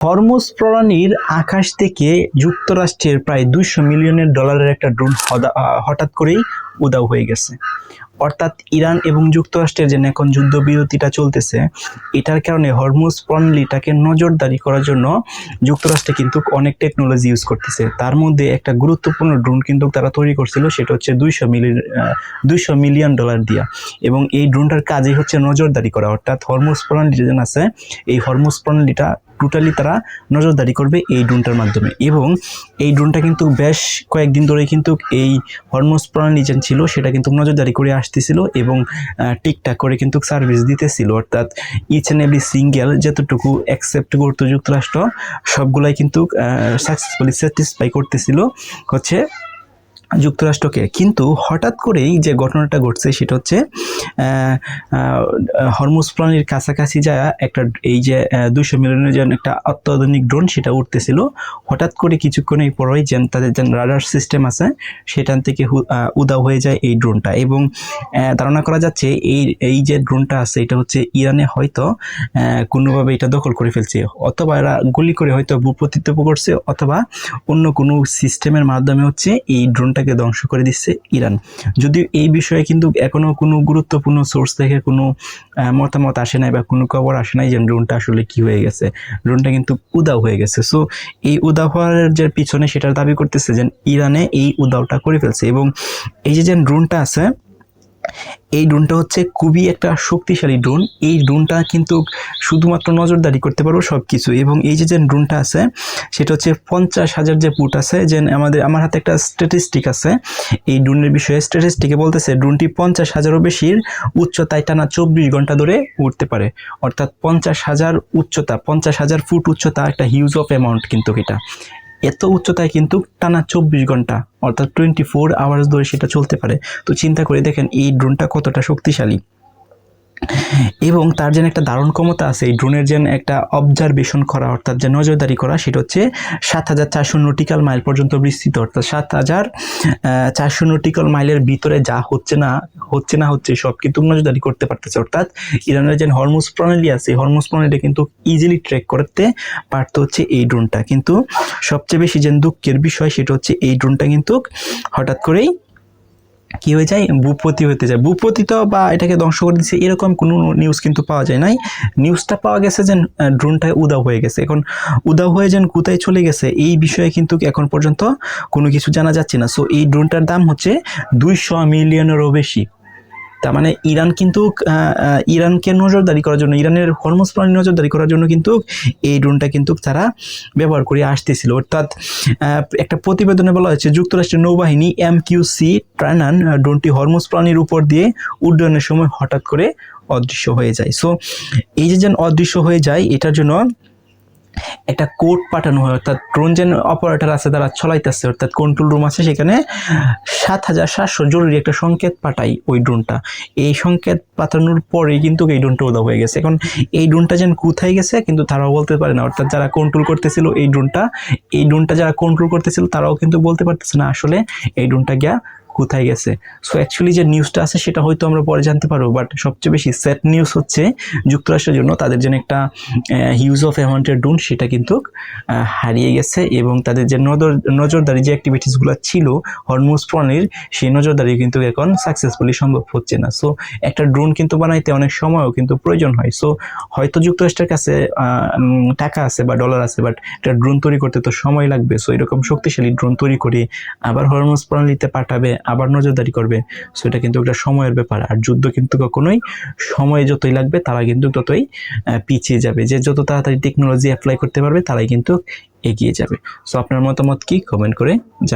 Hormuz প্রণালীর আকাশ থেকে যুক্তরাষ্ট্রের প্রায় $200 মিলিয়ন একটা ড্রোন হঠাৎ করেই উধাও হয়ে গেছে। অর্থাৎ ইরান এবং যুক্তরাষ্ট্রের যে এখন যুদ্ধবিরতিটা চলতেছে, এটার কারণে হরমুজ প্রণালীটাকে নজরদারি করার জন্য যুক্তরাষ্ট্রে কিন্তু অনেক টেকনোলজি ইউজ করতেছে। তার মধ্যে একটা গুরুত্বপূর্ণ ড্রোন কিন্তু তারা তৈরি করছিল, সেটা হচ্ছে $200 মিলিয়ন দিয়া। এবং এই ড্রোনটার কাজই হচ্ছে নজরদারি করা। অর্থাৎ হরমুজ প্রণালী যেন আছে, এই হরমুজ প্রণালীটা টোটালি তারা নজরদারি করবে এই ড্রোনটার মাধ্যমে। এবং এই ড্রোনটা কিন্তু বেশ কয়েকদিন ধরে কিন্তু এই হরমুজ প্রণালী যে ছিল সেটা কিন্তু নজরদারি করে আসতেছিল এবং ঠিকঠাক করে কিন্তু সার্ভিস দিতেছিল। অর্থাৎ ইচ অ্যান্ড এভরি সিঙ্গেল যতটুকু অ্যাকসেপ্ট করতো যুক্তরাষ্ট্র, সবগুলাই কিন্তু সাকসেসফুলি স্যাটিসফাই করতেছিল হচ্ছে যুক্তরাষ্ট্রকে। কিন্তু হঠাৎ করেই যে ঘটনাটা ঘটছে সেটা হচ্ছে হরমুজ প্রণালীর কাছাকাছি যায় একটা এই যে 200 মিলিয়নের যে একটা অত্যাধুনিক ড্রোন সেটা উঠতেছিল। হঠাৎ করে কিছুক্ষণের পরেই যে তাদের যে রাডার সিস্টেম আছে সেখান থেকে উধাও হয়ে যায় এই ড্রোনটা। এবং ধারণা করা যাচ্ছে এই যে ড্রোনটা আছে এটা হচ্ছে ইরানে হয়তো কোনোভাবে এটা দখল করে ফেলছে, অথবা এরা গুলি করে হয়তো ভূপাতিত করছে, অথবা অন্য কোনো সিস্টেমের মাধ্যমে হচ্ছে এই ড্রোনটাকে ধ্বংস করে দিচ্ছে ইরান। যদিও এই বিষয়ে কিন্তু এখনো কোনো গুরুত্বপূর্ণ সোর্স থেকে কোনো মতামত আসে নাই বা কোনো খবর আসে নাই যে ড্রোনটা আসলে কি হয়ে গেছে। ড্রোনটা কিন্তু উধাও হয়ে গেছে। সো এই উধাও হওয়ার যে পিছনে সেটার দাবি করতেছে যে ইরানে এই উধাওটা করে ফেলছে। এবং এই যে ড্রোনটা আছে, এই ড্রোনটা হচ্ছে খুবই একটা শক্তিশালী ড্রোন। এই ড্রোনটা কিন্তু শুধুমাত্র নজরদারি করতে পারবো সব কিছু। এবং এই যে ড্রোনটা আছে সেটা হচ্ছে 50,000 যে ফুট আছে, যে আমার হাতে একটা স্ট্যাটিস্টিক আছে এই ড্রোনের বিষয়ে। স্ট্যাটিস্টিকে বলতেছে ড্রোনটি 50,000-এরও বেশির উচ্চতায় টানা 24 ঘন্টা ধরে উঠতে পারে। অর্থাৎ 50,000 উচ্চতা, 50,000 ফুট উচ্চতা একটা হিউজ অফ অ্যামাউন্ট। কিন্তু এটা এত উচ্চতায় কিন্তু টানা 24 ঘন্টা অর্থাৎ 24 আওয়ার্স ধরে সেটা চলতে পারে। তো চিন্তা করে দেখেন এই ড্রোনটা কতটা শক্তিশালী। এবং তার যেন একটা দারুণ ক্ষমতা আছে এই ড্রোনের যেন একটা অবজারভেশন করা, অর্থাৎ যে নজরদারি করা, সেটা হচ্ছে 7,400 নটিক্যাল মাইল পর্যন্ত বিস্তৃত। অর্থাৎ 7,400 নটিক্যাল মাইলের ভিতরে যা হচ্ছে সব কিন্তু নজরদারি করতে পারতেছে। অর্থাৎ ইরানের যে হরমুজ প্রণালী আছে, হরমুজ প্রণালীটা কিন্তু ইজিলি ট্র্যাক করতে পারতো হচ্ছে এই ড্রোনটা। কিন্তু সবচেয়ে বেশি যে দুঃখের বিষয় সেটা হচ্ছে এই ড্রোনটা কিন্তু হঠাৎ করেই কি হয়ে যায়, ভূপতি হতে যায়। ভূপতিত বা এটাকে ধ্বংস করে দিচ্ছে এরকম কোনো নিউজ কিন্তু পাওয়া যায় নাই। নিউজটা পাওয়া গেছে যে ড্রোনটা উধাও হয়ে গেছে। এখন উধাও হয়ে যেন কোথায় চলে গেছে এই বিষয়ে কিন্তু এখন পর্যন্ত কোনো কিছু জানা যাচ্ছে না। সো এই ড্রোনটার দাম হচ্ছে 200 মিলিয়নেরও বেশি। তার মানে ইরান কিন্তু ইরানকে নজরদারি করার জন্য, ইরানের হরমুজ প্রণালী নজরদারি করার জন্য কিন্তু এই ড্রোনটা কিন্তু তারা ব্যবহার করে আসতেছিল। অর্থাৎ একটা প্রতিবেদনে বলা হয়েছে যুক্তরাষ্ট্রের নৌবাহিনী MQC ট্রানান ড্রোনটি হরমুজ প্রণালীর উপর দিয়ে উড্ডয়নের সময় হঠাৎ করে অদৃশ্য হয়ে যায়। সো এই যে অদৃশ্য হয়ে যায় এটার জন্য একটা কোড পাঠানো হয়। অর্থাৎ ড্রোন যে অপারেটর আছে তারা চলাইতেছে, অর্থাৎ কন্ট্রোল রুম আছে, সেখানে 7,700 জরুরি একটা সংকেত পাঠাই ওই ড্রোনটা। এই সংকেত পাঠানোর পরেই কিন্তু এই ড্রোনটা উধাও হয়ে গেছে। এখন এই ড্রোনটা যেন কোথায় গেছে কিন্তু তারাও বলতে পারে না। অর্থাৎ যারা কন্ট্রোল করতেছিল এই ড্রোনটা যারা কন্ট্রোল করতেছিল তারাও কিন্তু বলতে পারতেছে না আসলে এই ড্রোনটা গিয়া কোথায় গেছে। সো অ্যাকচুয়ালি যে নিউজটা আছে সেটা হয়তো আমরা পরে জানতে পারবো, বাট সবচেয়ে বেশি স্যাড নিউজ হচ্ছে যুক্তরাষ্ট্রের জন্য তাদের জন্য একটা হিউজ অফ অ্যামাউন্টের ড্রোন সেটা কিন্তু হারিয়ে গেছে। এবং তাদের যে নজরদারি যে অ্যাক্টিভিটিসগুলো ছিল হরমুজ প্রণালীর, সেই নজরদারি কিন্তু এখন সাকসেসফুলি সম্ভব হচ্ছে না। সো একটা ড্রোন কিন্তু বানাইতে অনেক সময়ও কিন্তু প্রয়োজন হয়। সো হয়তো যুক্তরাষ্ট্রের কাছে টাকা আছে বা ডলার আছে, বাট একটা ড্রোন তৈরি করতে তো সময় লাগবে। সো এরকম শক্তিশালী ড্রোন তৈরি করে আবার হরমুজ প্রণালীতে পাঠাবে, আবার নজরদারি করবে। সো এটা কিন্তু একটা সময়ের ব্যাপার। আর যুদ্ধ কিন্তু কখনোই সময় যতই লাগবে তারা কিন্তু ততই পিছিয়ে যাবে। যে যত তাড়াতাড়ি টেকনোলজি অ্যাপ্লাই করতে পারবে তারাই কিন্তু এগিয়ে যাবে। সো আপনার মতামত কি কমেন্ট করে জানান।